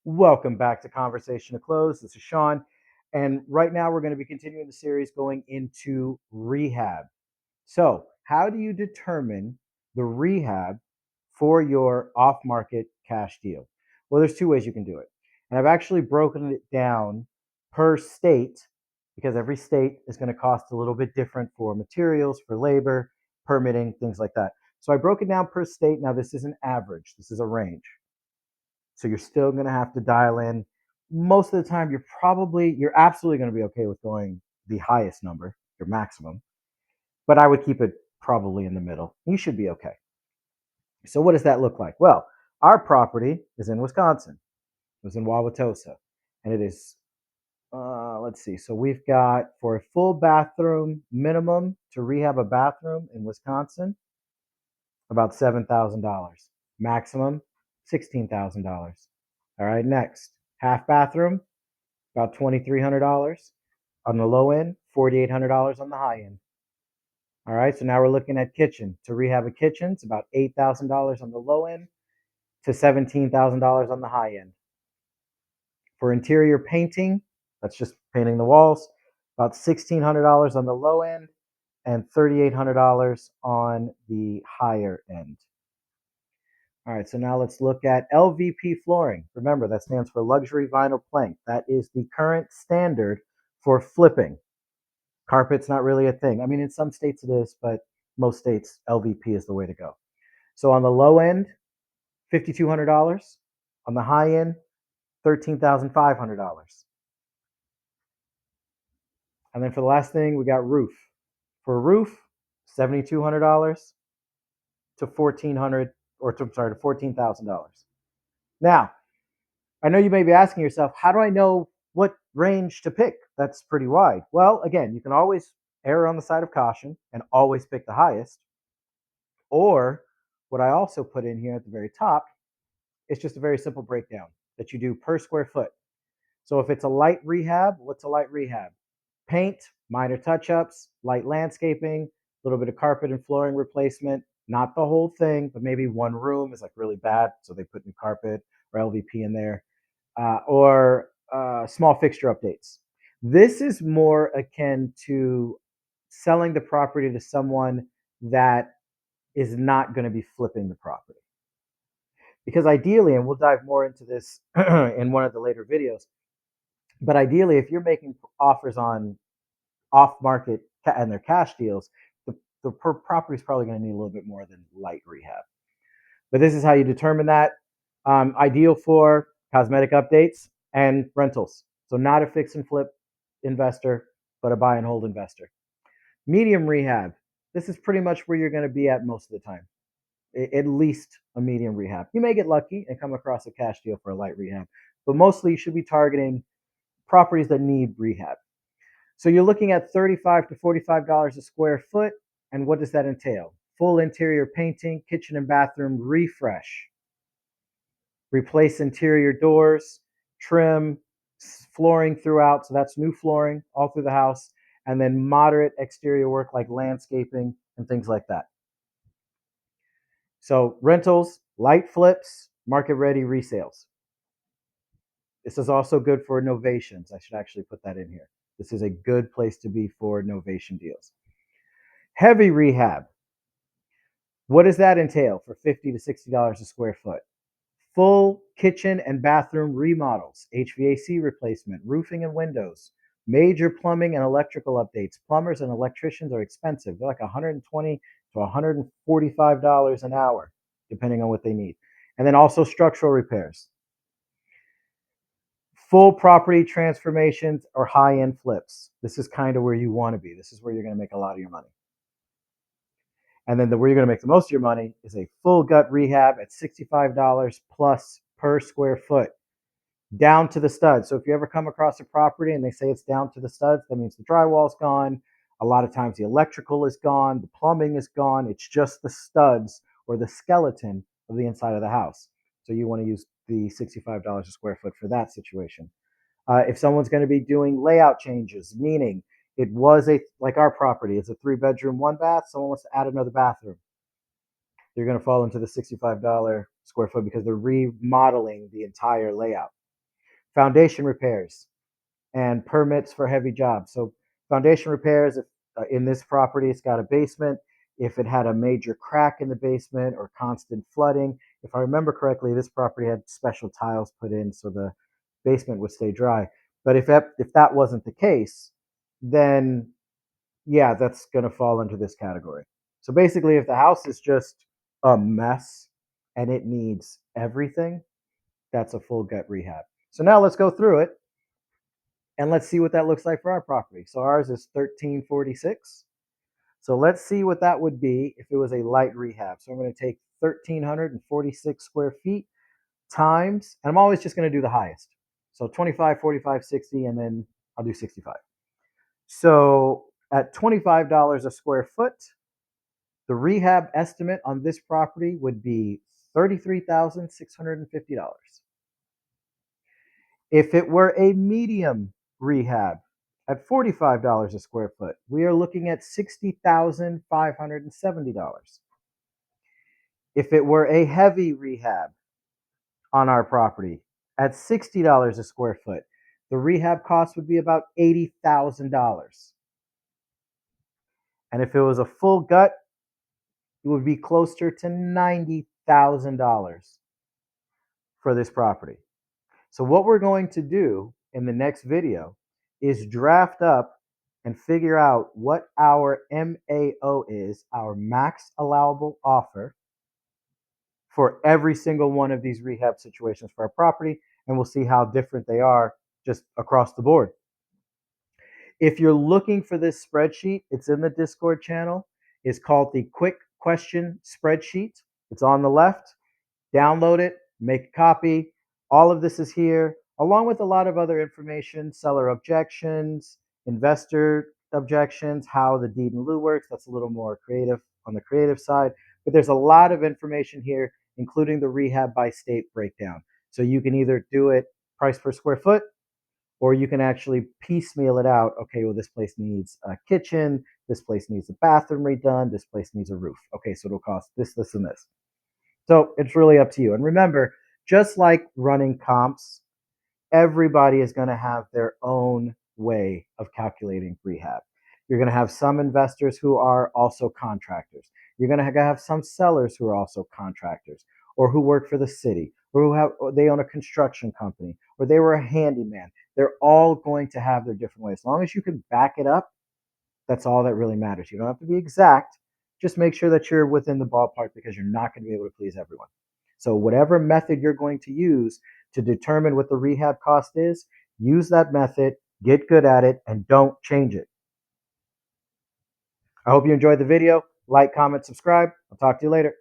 Welcome back to Conversation to Close. This is Sean. And right now we're going to be continuing the series going into rehab. So, how do you determine the rehab for your off market cash deal? Well, there's two ways you can do it. And I've actually broken it down per state because every state is going to cost a little bit different for materials, for labor, permitting, things like that. So I broke it down per state. Now, this is an average, this is a range. So you're still going to have to dial in. Most of the time, you're absolutely going to be okay with going the highest number, your maximum, but I would keep it probably in the middle. You should be okay. So what does that look like? Well, our property is in Wisconsin. It was in Wauwatosa, and it is. Let's see. So we've got for a full bathroom minimum to rehab a bathroom in Wisconsin, about $7,000. Maximum, $16,000. All right, next. Half bathroom, about $2,300 on the low end, $4,800 on the high end. All right, so now we're looking at kitchen. To rehab a kitchen, it's about $8,000 on the low end to $17,000 on the high end. For interior painting, that's just painting the walls, about $1,600 on the low end and $3,800 on the higher end. All right, so now let's look at LVP flooring. Remember, that stands for luxury vinyl plank. That is the current standard for flipping. Carpet's not really a thing. I mean, in some states it is, but most states, LVP is the way to go. So on the low end, $5,200. On the high end, $13,500. And then for the last thing, we got roof. For a roof, $7,200 to $1,400, to $14,000. Now, I know you may be asking yourself, how do I know what range to pick? That's pretty wide. Well, again, you can always err on the side of caution and always pick the highest. Or what I also put in here at the very top is just a very simple breakdown that you do per square foot. So if it's a light rehab, what's a light rehab? Paint, minor touch ups, light landscaping, a little bit of carpet and flooring replacement, not the whole thing, but maybe one room is like really bad. So they put new carpet or LVP in there, or small fixture updates. This is more akin to selling the property to someone that is not going to be flipping the property. Because ideally, and we'll dive more into this in one of the later videos, but ideally, if you're making offers on off market and their cash deals, the property is probably going to need a little bit more than light rehab. But this is how you determine that. Ideal for cosmetic updates and rentals. So not a fix and flip investor, but a buy and hold investor. Medium rehab. This is pretty much where you're going to be at most of the time. At least a medium rehab. You may get lucky and come across a cash deal for a light rehab, but mostly you should be targeting properties that need rehab. So you're looking at $35 to $45 a square foot. And what does that entail? Full interior painting, kitchen and bathroom refresh, replace interior doors, trim, flooring throughout. So that's new flooring all through the house. And then moderate exterior work like landscaping and things like that. So rentals, light flips, market ready resales. This is also good for novations. I should actually put that in here. This is a good place to be for novation deals. Heavy rehab. What does that entail for $50 to $60 a square foot? Full kitchen and bathroom remodels, HVAC replacement, roofing and windows, major plumbing and electrical updates. Plumbers and electricians are expensive. They're like $120 to $145 an hour, depending on what they need. And then also structural repairs. Full property transformations or high-end flips. This is kind of where you want to be. This is where you're going to make a lot of your money. And then where you're going to make the most of your money is a full gut rehab at $65 plus per square foot, down to the studs. So if you ever come across a property and they say it's down to the studs, that means the drywall's gone. A lot of times the electrical is gone, the plumbing is gone. It's just the studs or the skeleton of the inside of the house. So you want to use the $65 a square foot for that situation. If someone's going to be doing layout changes, meaning it was like our property, it's a 3-bedroom, 1-bath. Someone wants to add another bathroom. You're going to fall into the $65 square foot because they're remodeling the entire layout. Foundation repairs and permits for heavy jobs. So foundation repairs, if, in this property, it's got a basement. If it had a major crack in the basement or constant flooding, if I remember correctly, this property had special tiles put in so the basement would stay dry. But if that wasn't the case, then yeah, that's going to fall into this category. So basically, if the house is just a mess and it needs everything, that's a full gut rehab. So now let's go through it and let's see what that looks like for our property. So ours is 1346. So let's see what that would be if it was a light rehab. So I'm going to take 1346 square feet times, and I'm always just going to do the highest. So 25, 45, 60, and then I'll do 65. So at $25 a square foot, the rehab estimate on this property would be $33,650. If it were a medium rehab at $45 a square foot, we are looking at $60,570. If it were a heavy rehab on our property at $60 a square foot, the rehab cost would be about $80,000. And if it was a full gut, it would be closer to $90,000 for this property. So what we're going to do in the next video is draft up and figure out what our MAO is, our max allowable offer, for every single one of these rehab situations for our property, and we'll see how different they are just across the board. If you're looking for this spreadsheet, it's in the Discord channel. It's called the Quick Question Spreadsheet. It's on the left. Download it, make a copy. All of this is here, along with a lot of other information, seller objections, investor objections, how the deed in lieu works. That's a little more creative on the creative side. But there's a lot of information here, including the rehab by state breakdown. So you can either do it price per square foot, or you can actually piecemeal it out. Okay, well, this place needs a kitchen, this place needs a bathroom redone, this place needs a roof. Okay, so it'll cost this, this, and this. So it's really up to you. And remember, just like running comps, everybody is going to have their own way of calculating rehab. You're going to have some investors who are also contractors. You're going to have some sellers who are also contractors, or who work for the city, or they own a construction company, or they were a handyman. They're all going to have their different ways. As long as you can back it up, that's all that really matters. You don't have to be exact. Just make sure that you're within the ballpark, because you're not going to be able to please everyone. So whatever method you're going to use to determine what the rehab cost is, use that method, get good at it, and don't change it. I hope you enjoyed the video. Like, comment, subscribe. I'll talk to you later.